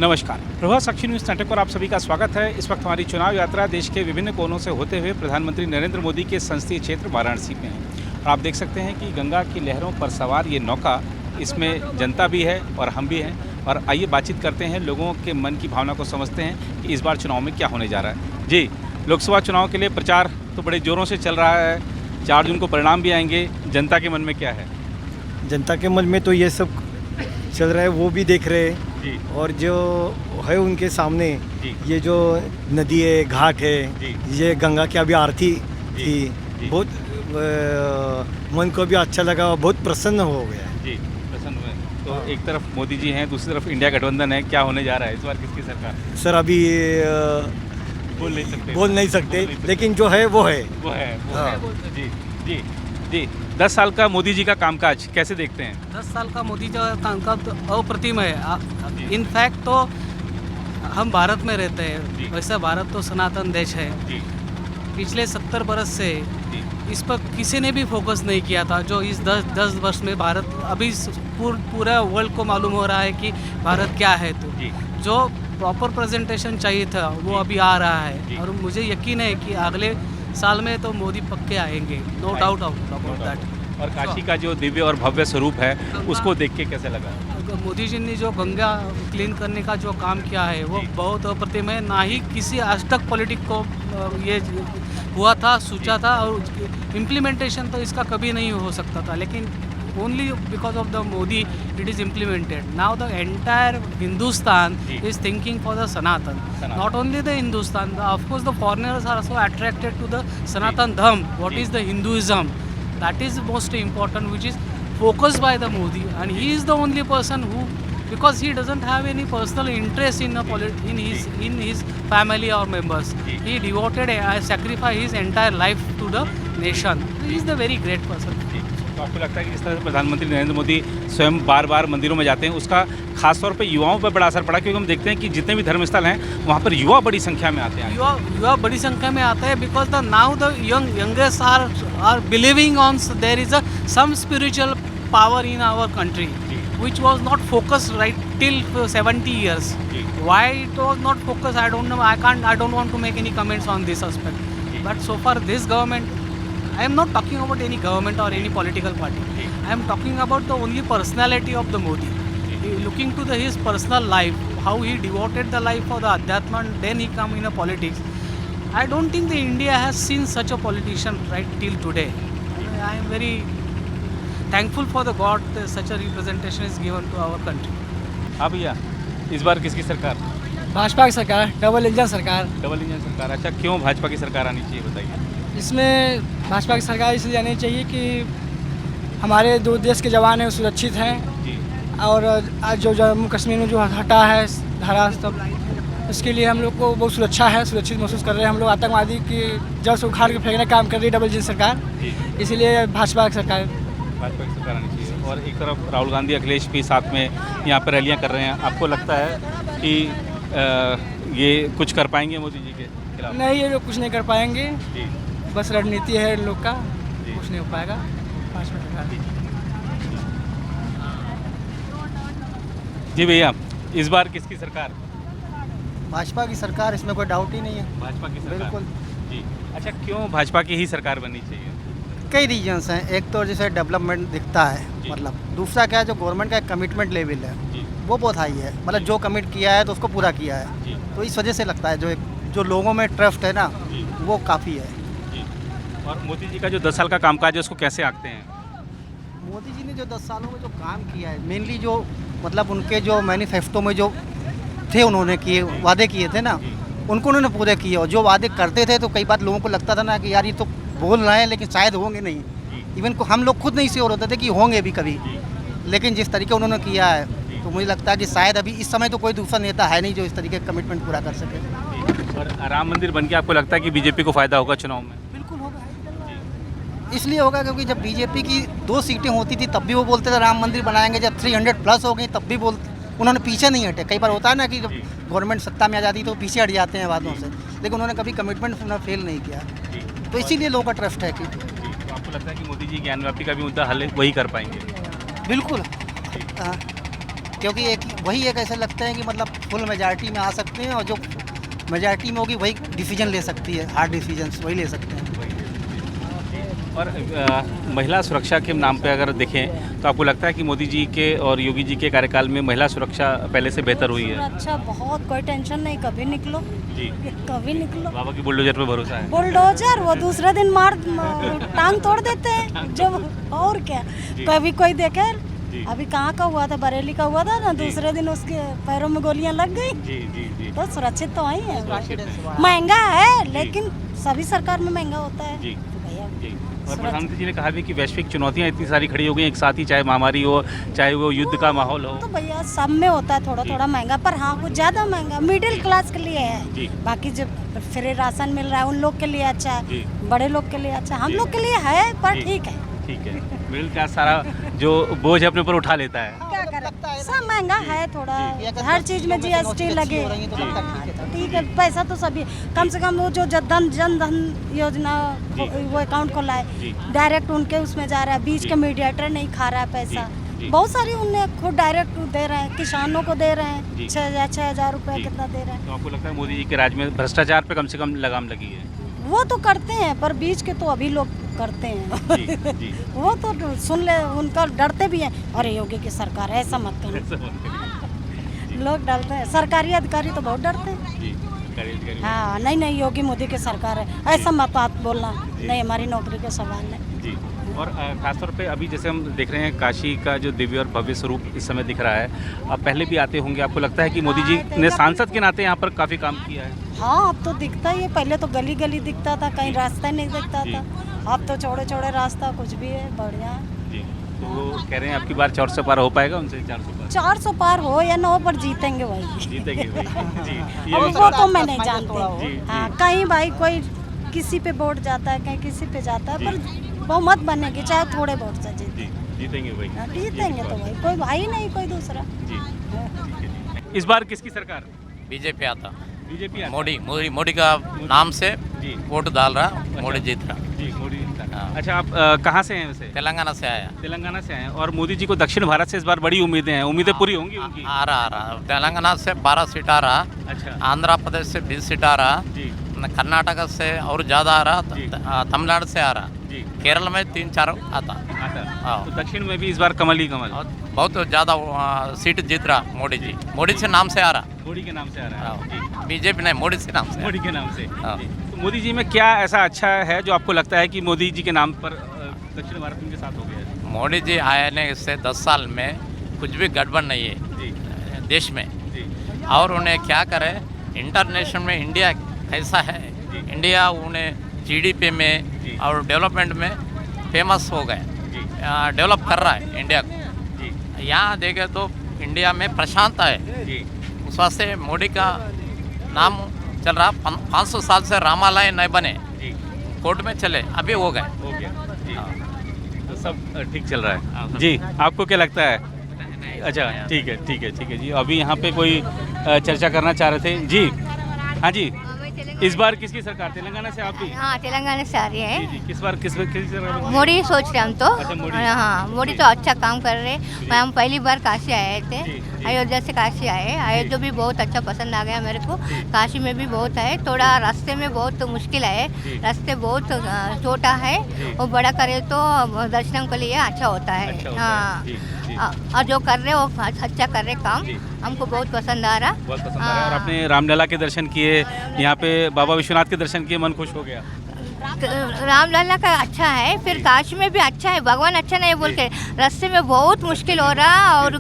नमस्कार, प्रभात साक्षी news network पर आप सभी का स्वागत है। इस वक्त हमारी चुनाव यात्रा देश के विभिन्न कोनों से होते हुए प्रधानमंत्री नरेंद्र मोदी के संसदीय क्षेत्र वाराणसी में है। और आप देख सकते हैं कि गंगा की लहरों पर सवार ये नौका, इसमें जनता भी है और हम भी हैं। और आइए बातचीत करते हैं, लोगों के मन की भावना को समझते हैं कि इस बार चुनाव में क्या होने जा रहा है। जी, लोकसभा चुनाव के लिए प्रचार तो बड़े ज़ोरों से चल रहा है। 4 जून को परिणाम भी आएंगे। जनता के मन में क्या है? जनता के मन में तो ये सब चल रहा है, वो भी देख रहे हैं। जी और जो है उनके सामने जी ये जो नदी है, घाट है, जी ये गंगा की अभी आरती जी, थी। जी। बहुत मन को भी अच्छा लगा और बहुत प्रसन्न हो गया। जी, प्रसन्न हुए। तो एक तरफ मोदी जी हैं, दूसरी तरफ इंडिया गठबंधन है। क्या होने जा रहा है इस बार, किसकी सरकार? सर अभी बोल नहीं सकते। बोल नहीं सकते, लेकिन जो है वो है। वो है, वो हाँ। है। जी जी जी 10 साल का मोदी जी का कामकाज कैसे देखते हैं? 10 साल का मोदी जी का कामकाज तो अप्रतिम है। जी। इनफैक्ट तो हम भारत में रहते जी। हैं, वैसे भारत तो सनातन देश है। जी पिछले 70 बरस से जी इस पर किसी ने भी फोकस नहीं किया था। जो इस 10 वर्ष में भारत अभी पूरा वर्ल्ड को मालूम हो रहा है कि भारत क्या है। तो जी जो प्रॉपर प्रेजेंटेशन चाहिए था वो जी। अभी आ रहा जी। है। और मुझे यकीन है कि अगले साल में तो मोदी पक्के आएंगे, नो डाउट अबाउट दैट। और काशी का जो दिव्य और भव्य स्वरूप है, उसको देख के कैसे लगा? मोदी जी ने जो गंगा क्लीन करने का जो काम किया है वो जी। बहुत अप्रतिम है। ना ही किसी आज तक पॉलिटिक को ये हुआ था, सोचा था, और इम्प्लीमेंटेशन तो इसका कभी नहीं हो सकता था। लेकिन only because of the Modi it is implemented. Now the entire Hindustan ji. is thinking for the Sanatan. Not only the Hindustan, of course the foreigners are also attracted to the Sanatan Dham. What ji. is the Hinduism? That is most important, which is focused by the Modi, and he is the only person who, because he doesn't have any personal interest in in his family or members. Ji. He devoted, sacrificed his entire life to the nation. He is the very great person. जी, तो आपको लगता है कि जिस तरह से प्रधानमंत्री नरेंद्र मोदी स्वयं बार बार मंदिरों में जाते हैं, उसका खासतौर पर युवाओं पर बड़ा असर पड़ा? क्योंकि हम देखते हैं कि जितने भी धर्म स्थल हैं वहाँ पर युवा बड़ी संख्या में आते हैं। युवा बड़ी संख्या में आते हैं, because the now the youngest are believing on there is some spiritual power in our country, जी which was not focused right till 70 years. जी Why it was not focused, I don't know. I don't want to make any comments on this aspect. जी। But so far this government, I am not talking about any government or any political party. जी। I am talking about the only personality of the Modi. Looking to his personal life, how he devoted the life for the Adhyatma, and then he come in a politics. I don't think the India has seen such a politician right till today. I am very thankful for the God that such a representation is given to our country. हाँ भैया, इस बार किसकी सरकार? भाजपा की सरकार, double engine सरकार। Double engine सरकार। अच्छा, क्यों भाजपा की सरकार आनी चाहिए, बताइए। इसमें भाजपा की सरकार इसलिए आनी चाहिए कि हमारे दो देश के जवान हैं वो सुरक्षित हैं। जी और आज जो जम्मू कश्मीर में जो हटा है धारा सब, उसके लिए हम लोग को बहुत सुरक्षा है, सुरक्षित महसूस कर रहे हैं हम लोग। आतंकवादी की जड़ से उखाड़ के फेंकने का काम कर रही है डबल इंजन सरकार, जी इसीलिए भाजपा की सरकार। भाजपा की सरकार आनी चाहिए। और एक तरफ राहुल गांधी, अखिलेश भी साथ में यहाँ पर रैलियाँ कर रहे हैं। आपको लगता है कि ये कुछ कर पाएंगे मोदी जी के खिलाफ? नहीं, ये लोग कुछ नहीं कर पाएंगे, जी बस रणनीति है इन लोग का, जी। कुछ नहीं हो पाएगा भाजपा सरकार। जी भैया, इस बार किसकी सरकार? भाजपा की सरकार, इसमें कोई डाउट ही नहीं है। भाजपा की सरकार। बिल्कुल। जी। अच्छा, क्यों भाजपा की ही सरकार बननी चाहिए? कई रीजन्स हैं। एक तो जैसे डेवलपमेंट दिखता है, जी। मतलब दूसरा क्या है, जो गवर्नमेंट का कमिटमेंट लेवल है जी वो बहुत हाई है। मतलब जो कमिट किया है तो उसको पूरा किया है, जी तो इस वजह से लगता है जो लोगों में ट्रस्ट है ना, जी वो काफ़ी है। जी। और मोदी जी का जो 10 साल का कामकाज है, उसको कैसे आंकते हैं? मोदी जी ने जो 10 सालों में जो काम किया है, मेनली जो मतलब उनके जो मैनिफेस्टो में जो थे, उन्होंने किए वादे किए थे ना, जी उनको उन्होंने पूरे किए। और जो वादे करते थे तो कई बार लोगों को लगता था ना कि यार ये तो बोल रहे हैं लेकिन शायद होंगे नहीं। जी इवन को हम लोग खुद नहीं श्योर होते थे कि होंगे भी कभी, जी लेकिन जिस तरीके उन्होंने किया है जी। तो मुझे लगता है कि शायद अभी इस समय तो कोई दूसरा नेता है नहीं जो इस तरीके का कमिटमेंट पूरा कर सके। जी। और राम मंदिर बन के आपको लगता है कि बीजेपी को फायदा होगा चुनाव में? बिल्कुल होगा। इसलिए होगा क्योंकि जब बीजेपी की 2 सीटें होती थी तब भी वो बोलते थे राम मंदिर बनाएंगे, जब 300 प्लस हो गई तब भी उन्होंने पीछे नहीं हटे। कई बार होता है ना कि जब जी। गवर्नमेंट सत्ता में आ जाती है तो पीछे हट जाते हैं बातों से, लेकिन उन्होंने कभी कमिटमेंट फेल नहीं किया। जी। तो इसीलिए लोगों का ट्रस्ट है कि जी। तो आपको लगता है कि मोदी जी ज्ञान व्यापी का भी मुद्दा हल वही कर पाएंगे? बिल्कुल। हाँ। क्योंकि वही एक ऐसा लगता है कि मतलब फुल मेजॉरिटी में आ सकते हैं और जो मेजॉरिटी में होगी वही डिसीजन ले सकती है, हार्ड डिसीजंस वही ले सकते हैं। और महिला सुरक्षा के नाम पे अगर देखें तो आपको लगता है कि मोदी जी के और योगी जी के कार्यकाल में महिला सुरक्षा पहले से बेहतर हुई है? अच्छा, बहुत, कोई टेंशन नहीं, कभी निकलो जी, कभी निकलो। बाबा की बुलडोजर पे भरोसा है? बुलडोजर वो दूसरे दिन टांग तोड़ देते हैं जब, और क्या। कभी कोई देखे, अभी कहाँ का हुआ था, बरेली का हुआ था ना, दूसरे दिन उसके पैरों में गोलियां लग गई। जी जी जी। तो सुरक्षित तो आई है, महंगा है लेकिन सभी सरकार में महंगा होता है जी भैया। जी। और प्रधानमंत्री जी ने कहा भी कि वैश्विक चुनौतियां इतनी सारी खड़ी हो गई एक साथ ही, चाहे महामारी हो, चाहे वो युद्ध का माहौल हो। तो भैया सब में होता है थोड़ा थोड़ा महंगा, पर हाँ कुछ ज़्यादा महंगा मिडिल क्लास के लिए जी। है। बाकी जब फ्री राशन मिल रहा है उन लोग के लिए अच्छा जी। है, बड़े लोग के लिए अच्छा, हम लोग के लिए है पर ठीक है। ठीक है, मिडिल क्लास सारा जो बोझ अपने ऊपर उठा लेता है। क्या करें, सब महंगा है थोड़ा, हर चीज में जीएसटी लगे। ठीक है, पैसा तो सभी, कम से कम वो जो जन धन योजना वो अकाउंट खोला है, डायरेक्ट उनके उसमें जा रहा है, बीच के मीडिएटर नहीं खा रहा है पैसा। बहुत सारी उन्हें खुद डायरेक्ट दे रहे हैं, किसानों को दे रहे हैं 6,000 रुपये कितना दे रहे हैं। तो आपको लगता है मोदी जी के राज में भ्रष्टाचार पे कम से कम लगाम लगी है? वो तो करते हैं, पर बीच के तो अभी लोग करते हैं। जी, जी। वो तो सुन ले, उनका डरते भी हैं, अरे योगी की सरकार है, ऐसा मत करो। लोग डरते हैं, सरकारी अधिकारी तो बहुत डरते हैं। जी, सरकारी अधिकारी। हाँ, नहीं योगी मोदी की सरकार है, ऐसा मत बात बोलना, नहीं हमारी नौकरी का सवाल है। जी। और खासतौर पे अभी जैसे हम देख रहे हैं काशी का जो दिव्य और भव्य स्वरूप इस समय दिख रहा है, आप पहले भी आते होंगे, आपको लगता है कि मोदी जी ने सांसद के नाते यहाँ पर काफ़ी काम किया है? हाँ, अब तो दिखता ही है, पहले तो गली गली दिखता था, कहीं रास्ता नहीं दिखता था, अब तो चौड़े चौड़े रास्ता कुछ भी है, बढ़िया। जी। तो वो कह रहे हैं आपकी बार 400 पार हो पाएगा उनसे? 400 पार 400 पार हो या 9 पर जीतेंगे वही। जीतेंगे वही। जी, अब वो तो मैं नहीं जानती। जी, हाँ, कहीं भाई कोई किसी पे वोट जाता है, कहीं किसी पे जाता है, पर बहुमत बनेगी, चाहे थोड़े वोट से जीते। जीतेंगे वही। जीतेंगे तो वही, कोई भाई नहीं कोई दूसरा। जी। इस बार किसकी सरकार? बीजेपी आता, बीजेपी? मोदी का नाम से जी। वोट डाल रहा, मोदी जीत रहा। जी, मोदी जीता। हाँ। अच्छा, आप कहाँ से हैं वैसे? तेलंगाना से आया, तेलंगाना से आए हैं, और मोदी जी को दक्षिण भारत से इस बार बड़ी उम्मीदें हैं, उम्मीदें पूरी होंगी उनकी? आ रहा। तेलंगाना से 12 सीट आ रहा, अच्छा। आंध्र प्रदेश से 20 सीट आ रहा, जी कर्नाटक से और ज़्यादा आ रहा, जी। तमिलनाडु से आ रहा, जी। केरल में 3-4 आता। हाँ। तो दक्षिण में भी इस बार कमल ही कमल? और बहुत ज़्यादा सीट जीत रहा मोदी से नाम से आ रहा। मोदी के नाम से आ रहा है? जी। बीजेपी नहीं, मोदी से नाम से। मोदी के नाम से। हाँ। जी। तो मोदी जी में क्या ऐसा अच्छा है जो आपको लगता है कि मोदी जी के नाम पर दक्षिण भारत उनके साथ हो गया है? मोदी जी आने से 10 साल में कुछ भी गड़बड़ नहीं है जी। देश में। जी। और उन्हें क्या करे, इंटरनेशनल में इंडिया कैसा है, इंडिया उन्हें जीडीपी में और डेवलपमेंट में फेमस हो गए, डेवलप कर रहा है इंडिया को। यहाँ देखे तो इंडिया में प्रशांत है जी। उस वास्ते मोदी का नाम चल रहा। 500 साल से रामालय नहीं बने, जी। कोर्ट में चले, अभी हो गए। हो गया। जी। तो सब ठीक चल रहा है? जी। आपको क्या लगता है? अच्छा, ठीक है जी। अभी यहाँ पे कोई चर्चा करना चाह रहे थे। जी, हाँ जी। इस बार किसकी सरकार? तेलंगाना से आप भी? हाँ, तेलंगाना से आ रही है। जी जी। किस बार किस सरकार? मोदी सोच रहे हम तो। अच्छा, मोदी। हाँ, मोदी तो अच्छा काम कर रहे। हम पहली बार काशी आए थे, अयोध्या से काशी आए। अयोध्या भी बहुत अच्छा पसंद आ गया मेरे को। काशी में भी बहुत है, थोड़ा रास्ते में बहुत मुश्किल है, रास्ते बहुत छोटा है, वो बड़ा करे तो दर्शन के लिए अच्छा होता है। हाँ, और जो कर रहे वो अच्छा कर रहे काम, हमको बहुत पसंद आ रहा। बहुत पसंद आ रहा है। और आपने रामलला के दर्शन किए, यहाँ पे बाबा विश्वनाथ के दर्शन किए, मन खुश हो गया? रामलला का अच्छा है, फिर काशी में भी अच्छा है। भगवान अच्छा नहीं बोल के, रास्ते में बहुत मुश्किल हो रहा, और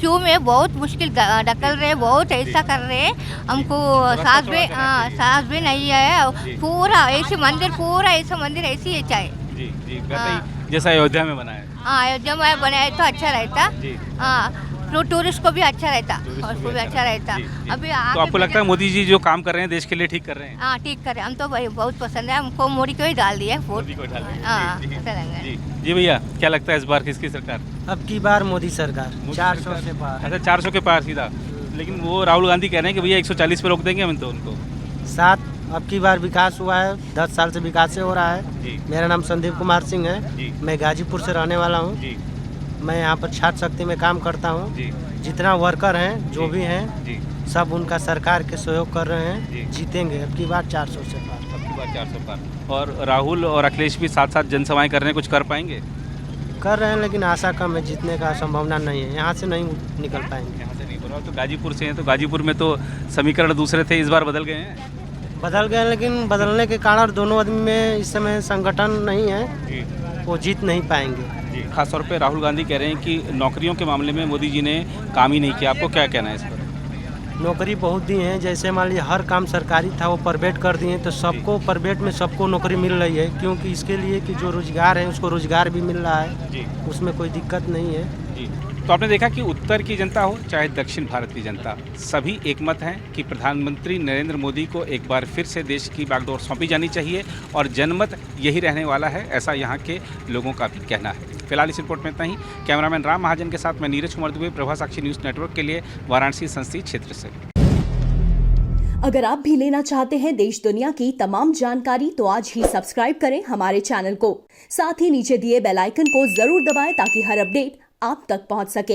क्यों में बहुत मुश्किल ढकल रहे, बहुत ऐसा कर रहे, हमको सांस भी नहीं है। पूरा ऐसे मंदिर, पूरा ऐसा मंदिर ऐसे ही चाहे। जी जी। वैसे ही जैसा अयोध्या में बना है? हाँ, अयोध्या में बनाए तो अच्छा रहता। हाँ, टूरिस्ट को भी अच्छा रहता, और उसको भी अच्छा रहता। अभी तो आपको लगता है मोदी जी जो काम कर रहे हैं देश के लिए ठीक कर रहे हैं? हाँ, ठीक कर रहे हैं। हम तो भाई बहुत पसंद है, हमको मोदी को ही डाल दिया वोट। मोदी को डाल दिया। हाँ, जी, जी, तेलंगाना। जी। जी भैया, क्या लगता है इस बार किसकी सरकार? अब की बार मोदी सरकार 400 से पार। अच्छा, 400 के पार सीधा। लेकिन वो राहुल गांधी कह रहे हैं कि भैया 140 पे रोक देंगे हम तो उनको। 7 अब की बार विकास हुआ है, 10 साल से विकास से हो रहा है। जी। मेरा नाम संदीप कुमार सिंह है, जी। मैं गाजीपुर से रहने वाला हूँ। जी। मैं यहाँ पर छात्र शक्ति में काम करता हूँ। जी जितना वर्कर हैं जो भी हैं जी सब उनका सरकार के सहयोग कर रहे हैं। जीतेंगे अब की बार 400 से पार। अब की बार 400 पार। और राहुल और अखिलेश भी साथ साथ जनसभाएं कर रहे हैं, कुछ कर पाएंगे? कर रहे हैं लेकिन आशा कम है, जीतने का संभावना नहीं है, यहाँ से नहीं निकल पाएंगे। यहाँ से नहीं बोला। तो गाजीपुर से हैं, तो गाजीपुर में तो समीकरण दूसरे थे, इस बार बदल गए हैं? बदल गए लेकिन बदलने के कारण दोनों आदमी में इस समय संगठन नहीं है, जी वो जीत नहीं पाएंगे। जी खासतौर पे राहुल गांधी कह रहे हैं कि नौकरियों के मामले में मोदी जी ने काम ही नहीं किया। आपको क्या कहना है इस पर? नौकरी बहुत दी हैं, जैसे मान लीजिए हर काम सरकारी था वो प्राइवेट कर दिए, तो सबको प्राइवेट में सबको नौकरी मिल रही है, क्योंकि इसके लिए कि जो रोजगार है उसको रोजगार भी मिल रहा है जी उसमें कोई दिक्कत नहीं है। जी तो आपने देखा कि उत्तर की जनता हो चाहे दक्षिण भारत की जनता, सभी एकमत हैं कि प्रधानमंत्री नरेंद्र मोदी को एक बार फिर से देश की बागडोर सौंपी जानी चाहिए और जनमत यही रहने वाला है, ऐसा यहाँ के लोगों का भी कहना है। फिलहाल इस रिपोर्ट में इतना ही। कैमरामैन राम महाजन के साथ मैं नीरज कुमार दुबे, प्रभा साक्षी न्यूज़ नेटवर्क के लिए वाराणसी संसदीय क्षेत्र से। अगर आप भी लेना चाहते हैं देश दुनिया की तमाम जानकारी तो आज ही सब्सक्राइब करें हमारे चैनल को। साथ ही नीचे दिए बेल आइकन को जरूर दबाएं ताकि हर अपडेट आप तक पहुंच सके।